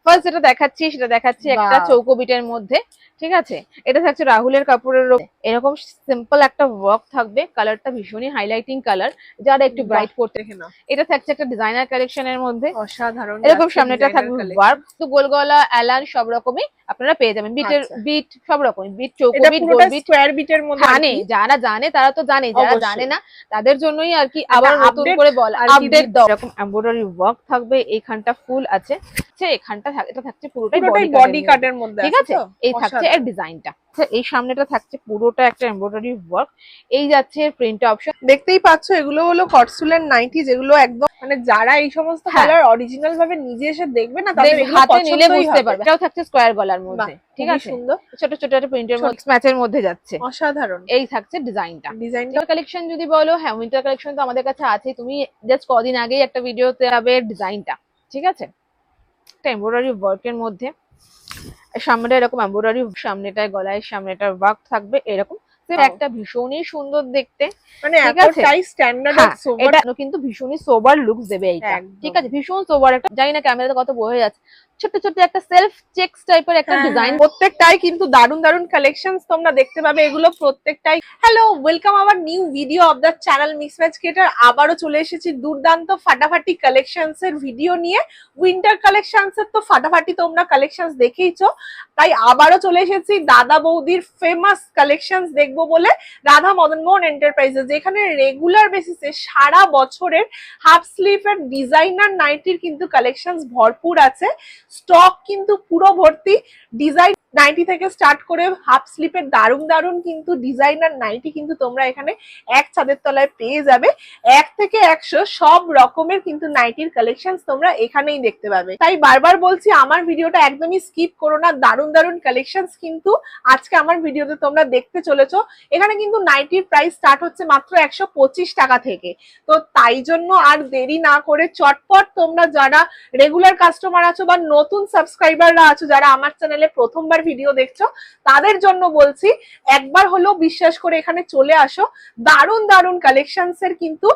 First যেটা দেখাচ্ছি সেটা দেখাচ্ছি একটা চৌকো বিটের মধ্যে। ঠিক আছে, এটা থাকছে রাহুলের কাপড়ের এরকম সিম্পল একটা ওয়ার্ক থাকবে, কালারটা ভীষণই হাইলাইটিং কালার, যারা একটু ব্রাইট করতে। এটা থাকছে একটা ডিজাইনার কালেকশনের মধ্যে, অসাধারণ। এরকম সামনেটা থাকবে ওয়ার্ক, তো গোল গলা অ্যালান সব রকমই আপনারা পেয়ে যাবেন। বিটের বিট সব রকমই, বিট চৌকো বিট, গোল বিট, স্কয়ার বিটের মধ্যে। জানে যারা জানে তারা তো জানে, যারা জানে না তাদের জন্যই আর কি আবার নতুন করে বলা, আপডেট দাও। এরকম এমব্রয়ডারি ওয়ার্ক থাকবে, এইখানটা ফুল আছে, এখানটা এটা থাকছে পুরোটাই বডি কাটের মধ্যে। ঠিক আছে, এই থাকছে এর ডিজাইনটা। এই সামনেটা থাকছে পুরোটা একটা এমব্রয়ডারি ওয়ার্ক, এই যাচ্ছে প্রিন্ট অপশন। দেখতেই পাচ্ছ এগুলো হলো কটসুলের নাইটি, যেগুলো একদম মানে যারা এই সমস্ত কালার অরিজিনাল ভাবে নিজে এসে দেখবে না, তাদের হাতে নিলে বুঝতে পারবে। এটাও থাকছে স্কয়ার গলার মধ্যে, ঠিক আছে, সুন্দর ছোট ছোট একটা প্রিন্টের মধ্যে, ম্যাচের মধ্যে যাচ্ছে, অসাধারণ। এই থাকছে ডিজাইনটা। কালেকশন যদি বলো, হ্যাঁ উইন্টার কালেকশন তো আমাদের কাছে আছে, তুমি জাস্ট কদিন আগেই একটা ভিডিওতে পাবে ডিজাইনটা। ঠিক আছে, একটা এমব্রয়ডারি ওয়ার্কের মধ্যে, সামনেটা এরকম এমব্রয়ডারি, সামনেটায় গলায় সামনেটার ওয়ার্ক থাকবে এরকম, একটা ভীষণই সুন্দর দেখতে, মানে এতটাই স্ট্যান্ডার্ড আর সোবার, এটা কিন্তু ভীষণই সোবার লুকস দেবে এইটা। ঠিক আছে, ভীষণ সোবার একটা, জানি না ক্যামেরাতে কত বোঝা যাচ্ছে, ছোট ছোট একটা সেলফ চেকস টাইপের একটা ডিজাইন। প্রত্যেকটাই কিন্তু দারুন দারুন কালেকশনস তোমরা দেখতে পাবে, এগুলো প্রত্যেকটাই। Hello, welcome our new video of the channel mix match creator. আবারও চলে এসেছি দুর্দান্ত ফাটাফাটি কালেকশনস এর ভিডিও নিয়ে। উইন্টার কালেকশনস এর তো ফাটাফাটি তোমরা কালেকশনস দেখেইছো, তাই আবারও চলে এসেছি দাদা বৌদির ফেমাস কালেকশনস দেখবো বলে রাধা মদন মোহন এন্টারপ্রাইজেস, যেখানে রেগুলার বেসিসে সারা বছরের হাফ স্লিভ এর ডিজাইনার নাইটির কিন্তু কালেকশনস ভরপুর আছে। স্টক কিন্তু পুরো ভর্তি, ডিজাইন নাইটি থেকে স্টার্ট করে হাফ স্লিপের দারুণ দারুণ কিন্তু ডিজাইনার নাইটি কিন্তু তোমরা এখানে এক ছাদের তলায় পেয়ে যাবে। 1 থেকে 100 সব রকমের কিন্তু নাইটির কালেকশন তোমরা এখানেই দেখতে পাবে। তাই বারবার বলছি, আমার ভিডিওটা একদমই স্কিপ করো না, দারুণ দারুণ কালেকশন কিন্তু আজকে আমার ভিডিওতে তোমরা দেখতে চলেছো। এখানে কিন্তু নাইটির প্রাইস স্টার্ট হচ্ছে মাত্র 125 টাকা থেকে। তো তাই জন্য আর দেরি না করে চটপট তোমরা যারা রেগুলার কাস্টমার আছো বা নতুন সাবস্ক্রাইবাররা আছো, যারা আমার চ্যানেলে প্রথমবার ভিডিও দেখছো, তাদের জন্য বলছি একবার হলেও বিশ্বাস করে এখানে চলে আসো। দারুণ দারুণ কালেকশনস এর কিন্তু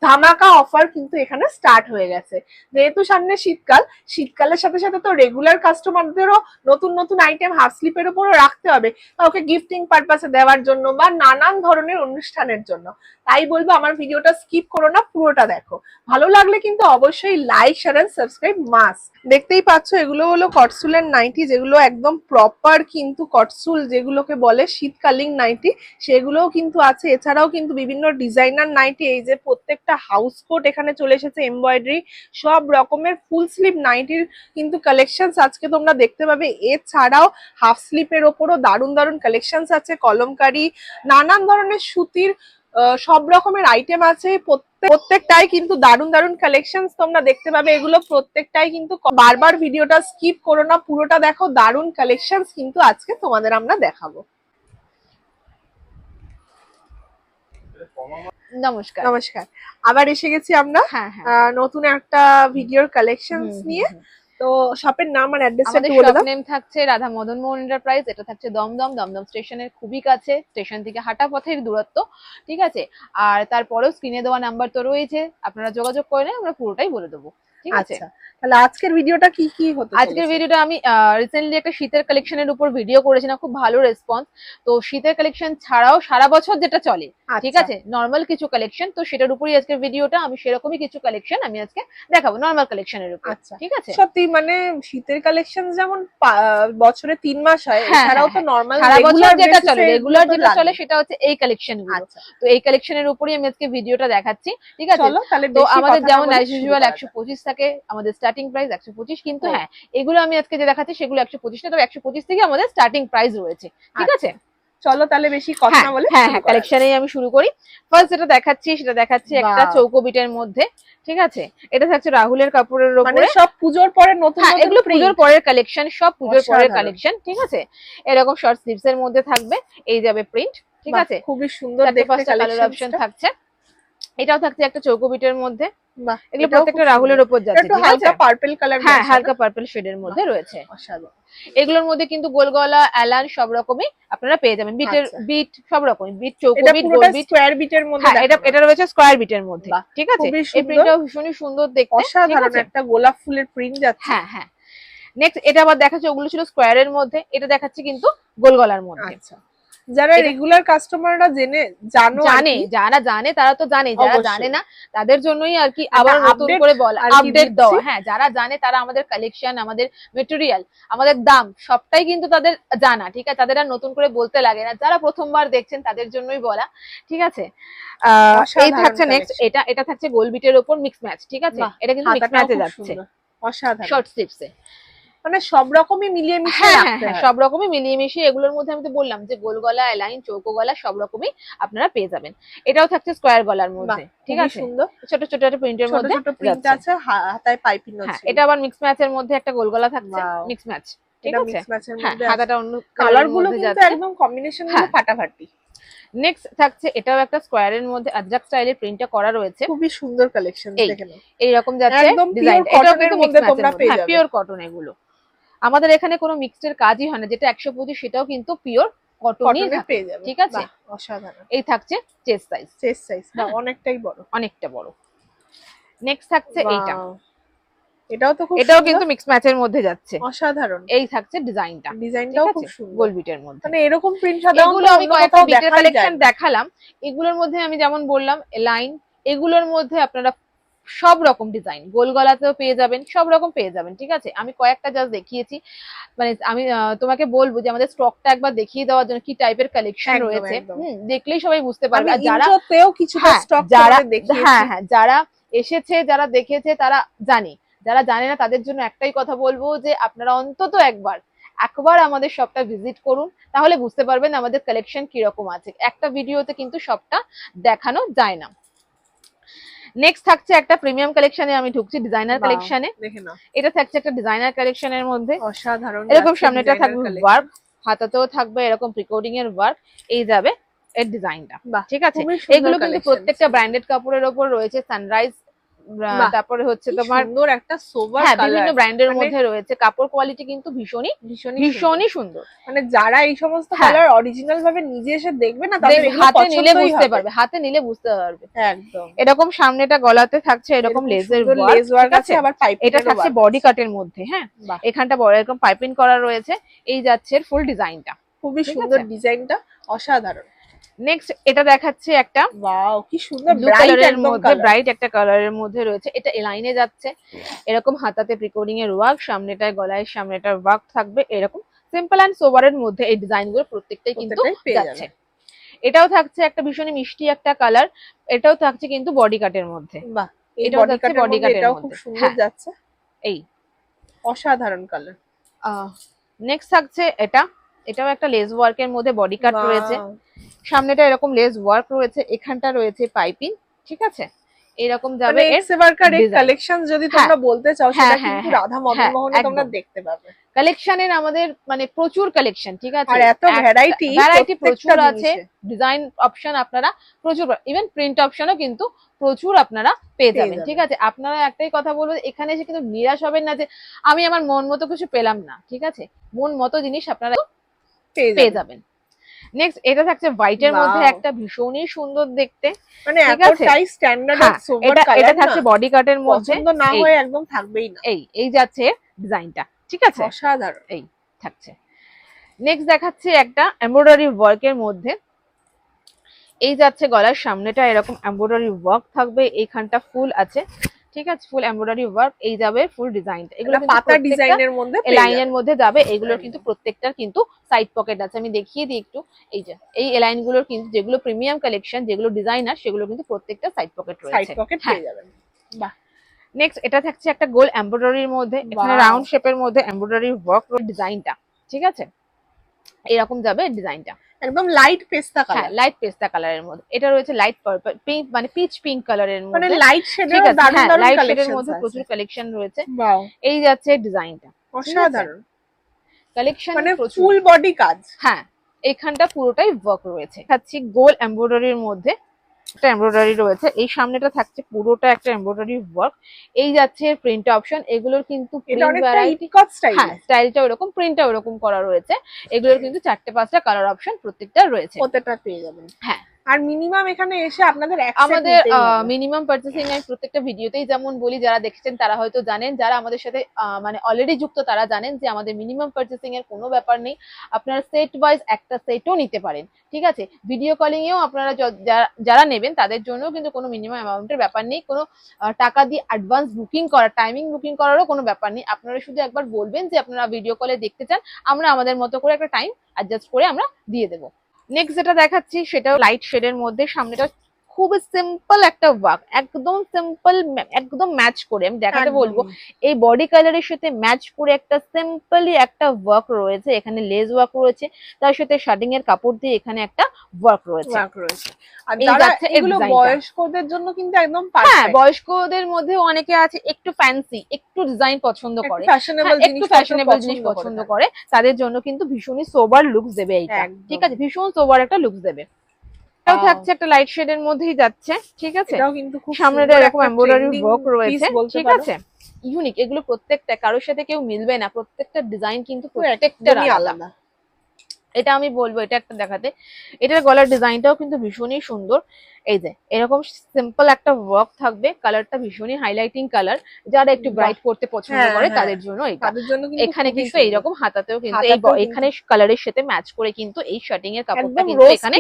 ধামাকা অফার কিন্তু এখানে স্টার্ট হয়ে গেছে। যেহেতু সামনে শীতকাল, শীতকালের সাথে সাথে তো রেগুলার কাস্টমারদেরও নতুন নতুন আইটেম হাফ স্লিপের উপরও রাখতে হবে, কাউকে গিফটিং পারপাসে দেওয়ার জন্য বা নানান ধরনের অনুষ্ঠানের জন্য। তাই বলবো আমার ভিডিওটা স্কিপ করো না, পুরোটা দেখো। ভালো লাগলে কিন্তু অবশ্যই like share and subscribe must. দেখতেই পাচ্ছ এগুলো হলো কটসুলের নাইটি, যেগুলো একদম প্রপার কিন্তু কটসুল যেগুলোকে বলে শীতকালীন নাইটি, সেগুলোও কিন্তু আছে। এছাড়াও কিন্তু বিভিন্ন ডিজাইনার নাইটি, এই যে প্রত্যেকটা হাউস কোট এখানে চলে এসেছে, এমব্রয়ডারি সব রকমের ফুল স্লিভ নাইটির কিন্তু কালেকশনস আজকে তোমরা দেখতে পাবে। এছাড়াও হাফ স্লিপের ওপরও দারুণ দারুণ কালেকশনস আছে, কলমকারি নানান ধরনের সুতির সব রকমের আইটেম আছে। প্রত্যেকটাই কিন্তু দারুণ দারুণ কালেকশনস তোমরা দেখতে পাবে, এগুলো প্রত্যেকটাই কিন্তু। বারবার ভিডিওটা স্কিপ করো না, পুরোটা দেখো, দারুণ কালেকশনস কিন্তু আজকে তোমাদের আমরা দেখাবো। নমস্কার নমস্কার, আবার এসে গেছি আমরা নতুন একটা ভিডিওর কালেকশনস নিয়ে। তো শপের নাম আর অ্যাড্রেসটা একটু বলে দাও। শপ নেম থাকছে রাধা মদন মোহন এন্টারপ্রাইজ, এটা থাকছে দমদম স্টেশনের খুবই কাছে, স্টেশন থেকে হাঁটা পথের দূরত্ব। ঠিক আছে, আর তারপরেও স্ক্রিনে দেওয়া নাম্বার তো রয়েছে, আপনারা যোগাযোগ করে আমরা পুরোটাই বলে দেবো। ঠিক আছে, তাহলে আজকের ভিডিওটা কি কি হতে চলেছে? আজকের ভিডিওটা আমি রিসেন্টলি একটা শীতের কালেকশনের উপর ভিডিও করেছি, না খুব ভালো রেসপন্স। তো শীতের কালেকশন ছাড়াও সারা বছর যেটা চলে, ঠিক আছে, নরমাল কিছু কালেকশন, তো সেটার উপরই আজকের ভিডিওটা। আমি সেরকমই কিছু কালেকশন আমি আজকে দেখাবো নরমাল কালেকশনের উপর। ঠিক আছে, সত্যি মানে শীতের কালেকশন যেমন বছরে 3 মাস হয়, এছাড়াও তো নরমাল সারা বছর যেটা চলে, রেগুলার যেটা চলে সেটা হচ্ছে এই কালেকশন গুলো। তো এই কালেকশনের উপরই আমি আজকে ভিডিওটা দেখাচ্ছি। ঠিক আছে, তো আমাদের যেমন অ্যাজ ইউজুয়াল 125 থাকে আমাদের স্টার্টিং প্রাইস 125, কিন্তু হ্যাঁ এগুলো আমি আজকে যে দেখাচ্ছি সেগুলো 125 না, তবে 125 থেকে আমাদের স্টার্টিং প্রাইস রয়েছে। ঠিক আছে, চলো তাহলে বেশি কথা না বলে কালেকশনেই আমি শুরু করি। ফার্স্ট যেটা দেখাচ্ছি সেটা দেখাচ্ছি একটা চৌকো বিটের মধ্যে। ঠিক আছে, এটা থাকছে রাহুলের কাপড়ের উপরে, মানে সব পূজোর পরে নতুন নতুন, এগুলো পূজোর পরের কালেকশন, সব পূজোর পরের কালেকশন। ঠিক আছে, এরকম শর্ট স্লিভস এর মধ্যে থাকবে, এই যাবে প্রিন্ট। ঠিক আছে, খুবই সুন্দর দেখতে কালার অপশন থাকছে। এটাও থাকছে একটা চৌকো বিটের মধ্যে, এগুলো প্রত্যেকটা রাহুলের উপর যাচ্ছে। ঠিক আছে, হালকা পার্পল কালার, হালকা পার্পল শেডের মধ্যে রয়েছে। এগুলোর মধ্যে কিন্তু গোল গলা অ্যালান সব রকমই আপনারা পেয়ে যাবেন। বিট সব রকমই, বিট চৌকো বিট, গোল বিট, স্কয়ার বিটের মধ্যে, এটা রয়েছে স্কয়ার বিটের মধ্যে। ঠিক আছে, এই প্রিন্টটাও ভীষণই সুন্দর দেখতে, অসাধারণ একটা গোলাপ ফুলের প্রিন্ট যাচ্ছে। হ্যাঁ, নেক্সট এটা আবার দেখাচ্ছি, ওগুলো ছিল স্কোয়ারের মধ্যে, এটা দেখাচ্ছি কিন্তু গোল গলার মধ্যে। আচ্ছা, যারা রেগুলার কাস্টমাররা জানে যারা জানে তারা তো জানে, যারা অবশ্যই। জানে না তাদের জন্যই আর কি আবার নতুন update করে বলা, আর কি আপডেট দিচ্ছি। দেওয়া। হ্যাঁ, যারা জানে তারা আমাদের কালেকশন, আমাদের মেটেরিয়াল, আমাদের দাম সবটাই কিন্তু তাদের জানা, ঠিক আছে, তাদের আর নতুন করে বলতে লাগে না। যারা প্রথমবার দেখছেন তাদের জন্যই বলা, ঠিক আছে। এই অসাধারণ থাকছে নেক্সট, collection। এটা থাকছে গোল বিটের ওপর মিক্স ম্যাচ, ঠিক আছে, বাহ, এটা কিন্তু মিক্স হাতাটাও ম্যাচে খুব যাচ্ছে, সুন্দর, অসাধারণ। শর্ট স্লিভসে। মানে সব রকমই মিলিয়ে মিশিয়ে হ্যাঁ হ্যাঁ রাখতে হ্যাঁ, হয়। সব রকমই মিলিয়ে মিশিয়ে, এগুলোর মধ্যে আমি তো বললাম যে গোল গলা, এলাইন, চৌকো গলা সব রকমই আপনারা পেয়ে যাবেন। এটাও থাকছে স্কোয়ার গলার বাহ, মধ্যে, ঠিক খুবই আছে, সুন্দর, ছোট ছোট একটা প্রিন্টের ছোট মধ্যে ছোট প্রিন্ট যাচ্ছে। আছে, হাতায় পাইপিং হ্যাঁ, আছে। এটা আবার মিক্স ম্যাচের মধ্যে একটা গোল গলা থাকছে, Wow, মিক্স ম্যাচ, ঠিক এটা আছে। মিক্স ম্যাচের হ্যাঁ, মধ্যে আছে। হাতাটা অন্য কালার কালারের গুলো মধ্যে কিন্তু যাচ্ছে। একদম কম্বিনেশন গুলো হ্যাঁ। ফাটাফাটি। নেক্সট থাকছে, এটাও একটা স্কোয়ারের মধ্যে আজরাক স্টাইলের প্রিন্টটা করা রয়েছে, খুবই সুন্দর কালেকশন, এই দেখে নাও। এইরকম যাচ্ছে একদম ডিজাইন, পিওর এটাও কটনের কিন্তু মিক্স মধ্যে ম্যাচের তোমরা মধ্যে। পেয়ে হ্যাঁ, যাবে। পিওর কটন এগুলো। আমাদের এখানে কোনো মিক্সড এর কাজই হয় না, যেটা 125 সেটাও কিন্তু পিওর কটনই কটনে থাকে, পেয়ে যাবে, ঠিক আছে। বাহ, অসাধারণ। এই থাকছে চেস্ট সাইজ, চেস্ট সাইজ বা হ্যাঁ। অনেকটাই বড়, অনেকটা বড়। নেক্সট থাকছে এইটা, Wow, এটাও তো খুব এটাও সুন্দর, কিন্তু মিক্স ম্যাচের মধ্যে যাচ্ছে। অসাধারণ। এই থাকছে ডিজাইনটা, ডিজাইনটাও ঠিক খুব আছে, সুন্দর, গোল বিটের মধ্যে। মানে এরকম প্রিন্ট সাধারণত এগুলো আমি অন্য কয়েকটা কোথাও বিটের দেখাই কালেকশন যায় না। দেখালাম, এগুলোর মধ্যে আমি যেমন বললাম লাইন, এগুলোর মধ্যে আপনারা সব রকম ডিজাইন, গোল গলাতেও পেয়ে যাবেন, সব রকম পেয়ে যাবেন, ঠিক আছে। আমি কয়েকটা জাস্ট দেখিয়েছি, মানে আমি তোমাকে বলবো যে আমাদের স্টকটা একবার দেখিয়ে দেওয়ার জন্য কি টাইপের কালেকশন একদম, রয়েছে, একদম। দেখলেই সবাই বুঝতে পারবে। আমি আর যারা ইন্ট্রোতেও কিছুটা হ্যাঁ, স্টক যারা তোমাদের দেখিয়েছি। হ্যাঁ হ্যাঁ, যারা এসেছে, যারা দেখেছে তারা জানে, যারা জানে না তাদের জন্য একটাই কথা বলবো যে আপনারা অন্তত একবার আমাদের শপটা ভিজিট করুন, তাহলে বুঝতে পারবেন আমাদের কালেকশন কিরকম আছে। একটা ভিডিওতে কিন্তু সবটা দেখানো যায় না। নেক্সট থাকছে একটা প্রিমিয়াম কালেকশনে, আমি ঢুকছি ডিজাইনার বাহ, কালেকশনে। দেখে নাও, এটা থাকছে একটা ডিজাইনার কালেকশনের মধ্যে, অসাধারণ। এরকম যাচ্ছে সামনেটা designer থাকবে collection। ওয়ার্ক, হাতাতেও থাকবে এরকম প্রিকোডিং এর ওয়ার্ক, এই যাবে এর ডিজাইনটা, বাহ, ঠিক আছে। খুবই সুন্দর এগুলো কিন্তু collection। প্রত্যেকটা ব্র্যান্ডেড কাপড়ের ওপর রয়েছে, সানরাইজ, বাহ, তারপরে হচ্ছে কি তোমার সুন্দর একটা সোবার হ্যাঁ, কালার, বিভিন্ন ব্র্যান্ডের মানে মধ্যে রয়েছে। কাপড় কোয়ালিটি কিন্তু ভীষণই ভীষণই সুন্দর। ভীষণই সুন্দর। মানে যারা এই সমস্ত হ্যাঁ। কালার অরিজিনাল ভাবে নিজে এসে দেখবে না, তাদের দেখবে, এগুলো হাতে নিলে পছন্দই বুঝতে হবে। পারবে, হাতে নিলে বুঝতে পারবে। একদম, এরকম সামনেটা গলাতে থাকছে এরকম লেজের লেস ওয়ার্ক আছে, আছে। আবার পাইপিং এটা এরও থাকছে work বডি আছে। কাটের মধ্যে, হ্যাঁ, বাহ, এখানটা বড় এরকম পাইপিং করা রয়েছে, এই যাচ্ছে ফুল ডিজাইনটা, খুবই ঠিক সুন্দর আছে। ডিজাইনটা, অসাধারণ। নেক্সট এটা দেখাচ্ছে একটা ওয়াও, কি সুন্দর ব্লু ব্রাইট কালারের একদম মধ্যে, কালার। ব্রাইট একটা কালারের মধ্যে রয়েছে। এটা লাইনে যাচ্ছে, এরকম হাতাতে প্রিকোডিং এর ওয়ার্ক, সামনেটায় গলায় সামনেটার ওয়ার্ক থাকবে, এরকম সিম্পল অ্যান্ড সোবারের মধ্যে এই ডিজাইন গুলো প্রত্যেকটাই কিন্তু প্রত্যেকটাই পেয়ে যাচ্ছে। যাবে। এটাও থাকছে একটা ভীষণ মিষ্টি একটা কালার, এটাও থাকছে কিন্তু বডি কাটের মধ্যে, বাহ, এই এটাও বডি যাচ্ছে কাটের বডি মধ্যে কাটের এটাও খুব মধ্যে, সুন্দর হ্যাঁ, যাচ্ছে, এই অসাধারণ কালার। নেক্সট থাকছে এটাও একটা লেস ওয়ার্কের মধ্যে বডি কাট রয়েছে, সামনেটা এরকম লেস ওয়ার্ক রয়েছে, এখানটা রয়েছে পাইপিং, ঠিক আছে, এরকম যাবে মানে এর এক্সেবারকার এই ডিজাইন। কালেকশন যদি হ্যাঁ, তোমরা বলতে চাও, হ্যাঁ, সেটা হ্যাঁ, কিন্তু হ্যাঁ, রাধা মদন হ্যাঁ, মোহনে তোমরা একদম। দেখতে পাবে। কালেকশনের আমাদের মানে প্রচুর কালেকশন, ঠিক আছে, আর এত ভ্যারাইটি প্রচুর আছে, ডিজাইন অপশন আপনারা প্রচুর, ইভেন প্রিন্ট অপশনও কিন্তু প্রচুর আপনারা পেয়ে যাবেন, ঠিক আছে। আপনারা একটাই কথা বলবো, এখানে এসে কিন্তু নিরাশ হবেন না যে আমি আমার মন মতো কিছু পেলাম না, ঠিক আছে, মন মতো জিনিস আপনারা পেয়ে যাবেন। নেক্সট এটা থাকছে হোয়াইটের মধ্যে, একটা ভীষণই সুন্দর দেখতে, মানে ঠিক আছে। এতটাই স্ট্যান্ডার্ড আর সোবার এটা কালার, থাকছে বডি কাটের মধ্যে, পছন্দ না হয় একদম থাকবেই না। এই যাচ্ছে ডিজাইনটা, ঠিক আছে, অসাধারণ। এই থাকছে। নেক্সট দেখাচ্ছে একটা এমব্রয়ডারি ওয়ার্কের মধ্যে, এই যাচ্ছে গলার সামনেটা এরকম এমব্রয়ডারি ওয়ার্ক থাকবে, এইখানটা ফুল আছে, ঠিক আছে, ফুল এমব্রয়ডারি ওয়ার্ক, এই যাবে ফুল ডিজাইনটা। এগুলো পাতা ডিজাইনের মধ্যে লাইনের মধ্যে যাবে, এগুলোর কিন্তু প্রত্যেকটার কিন্তু সাইড পকেট আছে। আমি দেখিয়ে দিই একটু, এই যে এই লাইন গুলোর কিন্তু যেগুলো প্রিমিয়াম কালেকশন, যেগুলো ডিজাইনার, সেগুলো কিন্তু প্রত্যেকটা সাইড পকেট রয়েছে, সাইড পকেট পেয়ে যাবেন। বাহ, নেক্সট এটা থাকছে একটা গোল এমব্রয়ডারির মধ্যে, এখানে রাউন্ড শেপের মধ্যে এমব্রয়ডারি ওয়ার্ক ডিজাইনটা, ঠিক আছে, এরকম যাবে ডিজাইনটা, একদম লাইট পেস্তা কালার। হ্যাঁ, লাইট পেস্তা কালারের মধ্যে। এটা রয়েছে লাইট পার্পল পিঙ্ক, মানে পিচ পিঙ্ক কালারের মধ্যে, মানে লাইট শেডের, ঠিক আছে, দারুণ দারুণ লাইট শেডের কালেকশন মধ্যে আছে। প্রচুর কালেকশন রয়েছে। ওয়াও, এই যাচ্ছে ডিজাইনটা, অসাধারণ কালেকশন মানে প্রচুর, ফুল বডি কাজ। হ্যাঁ, এখানটা পুরোটাই ওয়ার্ক রয়েছে। থাকছে গোল এমব্রয়ডারির মধ্যে একটা এমব্রয়ডারি রয়েছে, এই সামনেটা থাকছে পুরোটা একটা এমব্রয়ডারি ওয়ার্ক, এই যাচ্ছে প্রিন্ট অপশন, এগুলোর কিন্তু এটা অনেকটা ভ্যারাইটি, ইকট স্টাইল, হ্যাঁ, স্টাইলটা ওরকম, প্রিন্টটা ওরকম করা রয়েছে, এগুলোর কিন্তু 4টে 5টা কালার অপশন প্রত্যেকটা রয়েছে, প্রত্যেকটা পেয়ে যাবেন। হ্যাঁ। আর মিনিমাম এখানে এসে আপনাদের আমাদের মিনিমাম পারচেসিং আমি প্রত্যেকটা ভিডিওতেই যেমন বলি, যারা দেখেছেন তারা হয়তো জানেন, যারা আমাদের সাথে মানে অলরেডি যুক্ত তারা জানেন যে আমাদের মিনিমাম পারচেসিং এর কোনো ব্যাপার নেই। আপনারা সেট ওয়াইজ একটা সেটও নিতে পারেন, ঠিক আছে। ভিডিও কলিং এও আপনারা যারা নেবেন তাদের জন্য কিন্তু কোনো মিনিমাম অ্যামাউন্টের ব্যাপার নেই, কোনো টাকা দিয়ে অ্যাডভান্স বুকিং করা, টাইমিং বুকিং করারও কোনো ব্যাপার নেই। আপনারা শুধু একবার বলবেন যে আপনারা ভিডিও কলে দেখতে চান, আমরা আমাদের মতো করে একটা টাইম অ্যাডজাস্ট করে আমরা দিয়ে দেবো। নেক্সট যেটা দেখাচ্ছি সেটাও লাইট শেডের মধ্যে, সামনেটা খুব সিম্পল একটা ওয়ার্ক, একদম সিম্পল, একদম ম্যাচ করে আমি দেখাতে বলবো। এই বডি কালারের সাথে ম্যাচ করে একটা সিম্পলি একটা ওয়ার্ক রয়েছে, এখানে লেস ওয়ার্ক রয়েছে, তার সাথে শার্টিং এর কাপড় দিয়ে এখানে একটা ওয়ার্ক রয়েছে। আর যারা এগুলো বয়স্কদের জন্য কিন্তু একদম পারফেক্ট। হ্যাঁ, বয়স্কদের মধ্যে অনেকে আছে একটু ফ্যান্সি, একটু ডিজাইন পছন্দ করে, একটু ফ্যাশনেবল জিনিস পছন্দ করে, তাদের জন্য কিন্তু ভীষণই সোবার লুকস দেবে এইটা, ঠিক আছে, ভীষণ সোবার একটা লুকস দেবে। এটাও থাকছে একটা লাইট শেডের মধ্যেই যাচ্ছে, ঠিক আছে। এটাও কিন্তু খুব সামনে এরকম এমব্রয়ডারি ওয়ার্ক রয়েছে, ঠিক আছে, ইউনিক। এগুলো প্রত্যেকটা কারোর সাথে কেউ মিলবে না, প্রত্যেকটা ডিজাইন কিন্তু প্রত্যেকটা আলাদা। এটা আমি বলবো, এটা একটা দেখাতে, এটার গলার ডিজাইনটাও কিন্তু ভীষণই সুন্দর। এই যে এরকম সিম্পল একটা ওয়ার্ক থাকবে, কালারটা ভীষণই হাইলাইটিং কালার, যারা একটু ব্রাইট করতে পছন্দ করে তাদের জন্য এটা। এখানে কিন্তু এইরকম হাতাতেও কিন্তু এখানে কালারের সাথে ম্যাচ করে কিন্তু এই শার্টিং এর কাপড়টা কিন্তু এখানে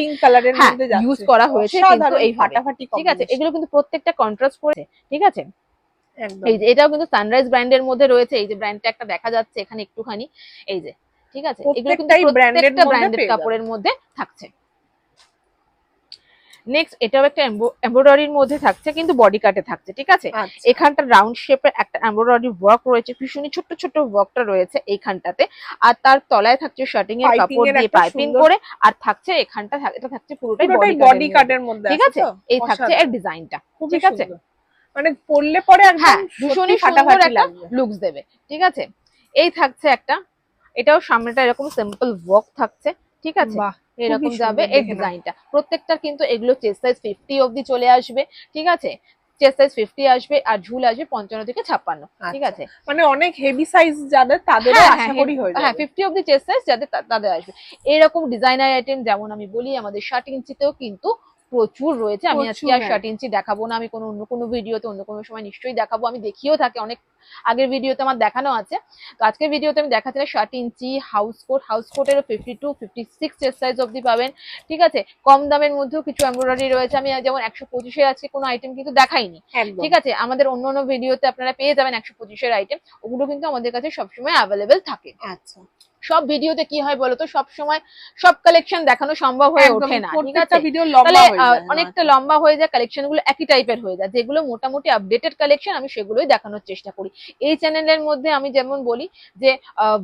ইউজ করা হয়েছে কিন্তু এইভাবে, ঠিক আছে। এগুলো কিন্তু প্রত্যেকটা কন্ট্রাস্ট করে, ঠিক আছে। এই যে এটাও কিন্তু সানরাইজ ব্র্যান্ডের মধ্যে রয়েছে, এই যে ব্র্যান্ডটা একটা দেখা যাচ্ছে এখানে একটুখানি, এই যে, ঠিক আছে। এগুলো কিন্তু প্রত্যেকটা ব্র্যান্ডেড কাপড়ের মধ্যে থাকছে। নেক্সট এটাও একটা এমব্রয়ডারির মধ্যে থাকছে, কিন্তু বডি কাটে থাকছে, ঠিক আছে। এখানটা রাউন্ড শেপের একটা এমব্রয়ডারি ওয়ার্ক রয়েছে, ভীষণই ছোট ছোট ওয়ার্কটা রয়েছে এইখানটাতে, আর তার তলায় থাকছে শার্টিং এর কাপড় দিয়ে পাইপিং করে, আর থাকছে এখানটা, এটা থাকছে পুরোটাই বডি কাটের মধ্যে, ঠিক আছে। এই থাকছে এর ডিজাইনটা, ঠিক আছে, মানে পরলে পরে একদম ভীষণই সুন্দর একটা লুকস দেবে, ঠিক আছে। এই থাকছে একটা, এটাও সামনেটা এরকম সিম্পল ওয়ার্ক থাকছে, ঠিক আছে, এরকম যাবে এই ডিজাইনটা। প্রত্যেকটার কিন্তু এগুলো চেস্ট সাইজ 50 অবধি চলে আসবে, ঠিক আছে। চেস্ট সাইজ 50 আসবে আর ঝুল আসবে 55 থেকে 56, ঠিক আছে। মানে অনেক হেভি সাইজ যাদের তাদেরও আশা করি হয়ে যাবে। হ্যাঁ, 50 অবধি চেস্ট সাইজ যাদের তাদের আসবে। এরকম ডিজাইনার আইটেম যেমন আমি বলি আমাদের 60 ইঞ্চিতেও কিন্তু প্রচুর রয়েছে। আমি আজকে আর 60 ইঞ্চি দেখাবো না, আমি অন্য কোনো ভিডিওতে অন্য কোনো সময় নিশ্চয়ই দেখাবো। আমি দেখিও থাকি, অনেক আগের ভিডিওতে আমার দেখানো আছে। তো আজকের ভিডিওতে আমি দেখাচ্ছি 60 ইঞ্চি হাউস কোটেরও 52 56 চেস্ট সাইজ অবধি পাবেন, ঠিক আছে। কম দামের মধ্যেও কিছু এমব্রয়ডারি রয়েছে, আমি যেমন 125 এর আজকে কোনো আইটেম কিন্তু দেখাইনি, ঠিক আছে। আমাদের অন্য অন্য ভিডিওতে আপনারা পেয়ে যাবেন 125 এর আইটেম, ওগুলো কিন্তু আমাদের কাছে সবসময় অ্যাভেলেবেল থাকে। আচ্ছা, সব ভিডিওতে কি হয় বলতো, সব সময় সব কালেকশন দেখানো সম্ভব হয়ে ওঠে না, ঠিক আছে। তাহলে অনেকটা লম্বা হয়ে যায়, কালেকশন গুলো একই টাইপের হয়ে যায়। যেগুলো মোটামুটি আপডেটেড কালেকশন আমি সেগুলোই দেখানোর চেষ্টা করি। এই চ্যানেলের মধ্যে আমি যেমন বলি যে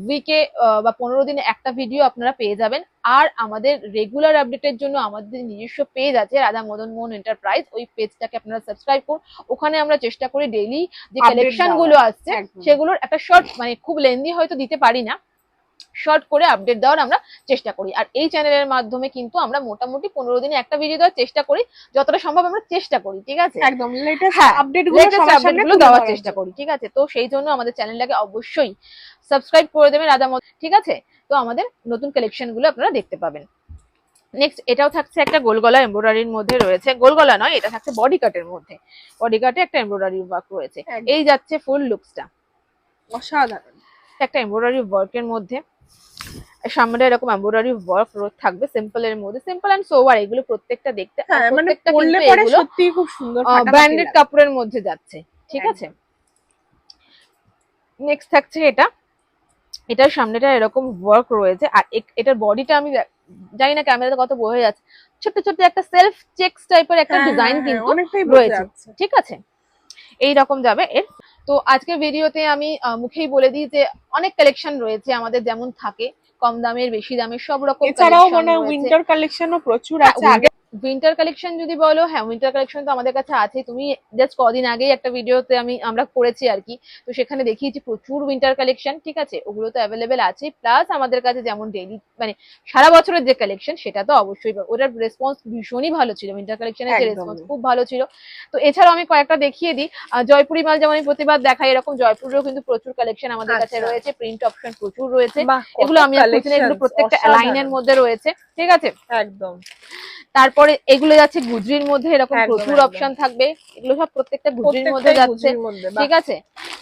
উইকে বা 15 দিনে একটা ভিডিও আপনারা পেয়ে যাবেন। আর আমাদের রেগুলার আপডেটের জন্য আমাদের নিজস্ব পেজ আছে রাধা মদন মোহন এন্টারপ্রাইজ, ওই পেজটাকে আপনারা সাবস্ক্রাইব করুন। ওখানে আমরা চেষ্টা করি ডেইলি যে কালেকশন গুলো আসছে সেগুলোর একটা শর্ট, মানে খুব লেন্দি হয়তো দিতে পারি না, শর্ট করে আপডেট দেওয়ার আমরা চেষ্টা করি। আর এই চ্যানেলের মাধ্যমে কিন্তু আমরা মোটামুটি 15 দিনে একটা ভিডিও দেওয়ার চেষ্টা করি, যতটা সম্ভব আমরা চেষ্টা করি, ঠিক আছে, একদম লেটেস্ট আপডেটগুলো দেওয়ার চেষ্টা করি, ঠিক আছে। তো সেই জন্য আমাদের চ্যানেলটাকে অবশ্যই সাবস্ক্রাইব করে দেবেন রাধা মদন, ঠিক আছে। তো আমাদের নতুন কালেকশন গুলো আপনারা দেখতে পাবেন। নেক্সট এটাও থাকছে একটা গোল গলা এমব্রয়ডারির মধ্যে রয়েছে, গোল গলা নয়, এটা থাকছে বডি কাটের মধ্যে, বডি কাটে একটা এমব্রয়ডারি ওয়ার্ক রয়েছে। এই যাচ্ছে ফুল লুকসটা, অসাধারণ একটা এমব্রয়ডারি ওয়ার্কের মধ্যে। সামনে এরকম এমব্রয়ডারি ওয়ার্ক থাকবে সিম্পল এর মধ্যে, সিম্পল এন্ড সোবার। এগুলো প্রত্যেকটা দেখতে প্রত্যেকটা কিন্তু এগুলো সত্যি খুব সুন্দর ব্র্যান্ডেড কাপড়ের মধ্যে যাচ্ছে, ঠিক আছে। নেক্সট থাকছে এটা, এটার সামনেটা এরকম ওয়ার্ক রয়েছে, আর এটার বডিটা আমি জানি না ক্যামেরাতে কত বোঝা যাচ্ছে, ছোট ছোট একটা সেলফ চেকস টাইপের একটা ডিজাইন কিন্তু রয়েছে, ঠিক আছে। এই রকম যাবে এর। তো আজকের ভিডিওতে আমি মুখেই বলে দিই যে অনেক কালেকশন রয়েছে আমাদের, যেমন থাকে কম দামের বেশি দামের সব রকম। এছাড়াও মানে উইন্টার কালেকশনও প্রচুর আছে। উইন্টার কালেকশন যদি বলো, হ্যাঁ উইন্টার কালেকশন তো আমাদের কাছে আছে। তুমি জাস্ট কদিন আগেই একটা ভিডিওতে আমরা করেছি আর কি, তো সেখানে দেখিয়েছি প্রচুর উইন্টার কালেকশন, ঠিক আছে। ওগুলো তো অ্যাভেলেবেল আছে, প্লাস আমাদের কাছে যেমন ডেইলি মানে সারা বছরের যে কালেকশন সেটা তো অবশ্যই, ওটার রেসপন্স ভীষণই ভালো ছিল, উইন্টার কালেকশনের যে রেসপন্স খুব ভালো ছিল। তো এছাড়াও আমি কয়েকটা দেখিয়ে দিই, জয়পুরি মাল যেমন আমি প্রতিবার দেখাই, এরকম জয়পুরেও কিন্তু প্রচুর কালেকশন আমাদের কাছে রয়েছে, প্রিন্ট অপশন প্রচুর রয়েছে। এগুলো আমি এগুলো প্রত্যেকটা লাইনের মধ্যে রয়েছে, ঠিক আছে। একদম। তারপরে এগুলো যাচ্ছে গুজরির মধ্যে, এরকম একদম, প্রচুর একদম। অপশন থাকবে। এগুলো সব প্রত্যেকটা গুজরির মধ্যে প্রত্যেকটাই যাচ্ছে, গুজির মধ্যে, বাহ। ঠিক আছে।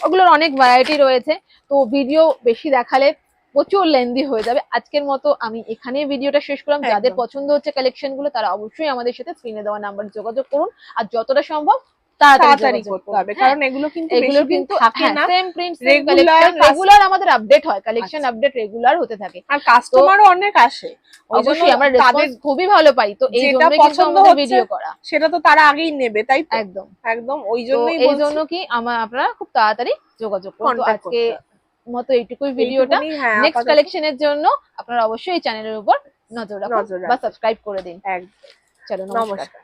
ওগুলোর অনেক ভ্যারাইটি রয়েছে, তো ভিডিও বেশি দেখালে প্রচুর লেন্দি হয়ে যাবে। আজকের মতো আমি এখানে ভিডিওটা শেষ করলাম। যাদের একদম। পছন্দ হচ্ছে কালেকশন গুলো তারা অবশ্যই আমাদের সাথে স্ক্রিনে দেওয়া নাম্বার যোগাযোগ করুন, আর যতটা সম্ভব তাড়াতাড়ি তাড়াতাড়ি যোগাযোগ করতে করুন। হবে, হ্যাঁ, কারণ এগুলো কিন্তু এগুলোর বেশি দিন কিন্তু থাকে না। Same print same regular collection, regular আমাদের আপডেট হয়, কালেকশন আচ্ছা। আপডেট রেগুলার হতে থাকে। আর কাস্টমারও অনেক আসে, ওই জন্য অবশ্যই আমরা তাদের রেসপন্স খুবই ভালো পাই, তো এই যেটা জন্যই কিন্তু পছন্দ আমাদের হচ্ছে ভিডিও করা। সেটা তো তারা আগেই নেবে, তাই তো? একদম। একদম, ওই তো জন্যই এই বলছি জন্য কি আপনারা খুব তাড়াতাড়ি যোগাযোগ করুন। তো কন্ট্যাক্ট আজকে করতে হবে। মতো এইটুকুই ভিডিওটা। এইটুকুনি, হ্যাঁ, নেক্সট আপাতত কালেকশনের জন্য আপনারা অবশ্যই এই চ্যানেলের উপর নজর রাখুন নজর বা রাখুন। সাবস্ক্রাইব করে দিন। একদম। চলো, নমস্কার। নমস্কার।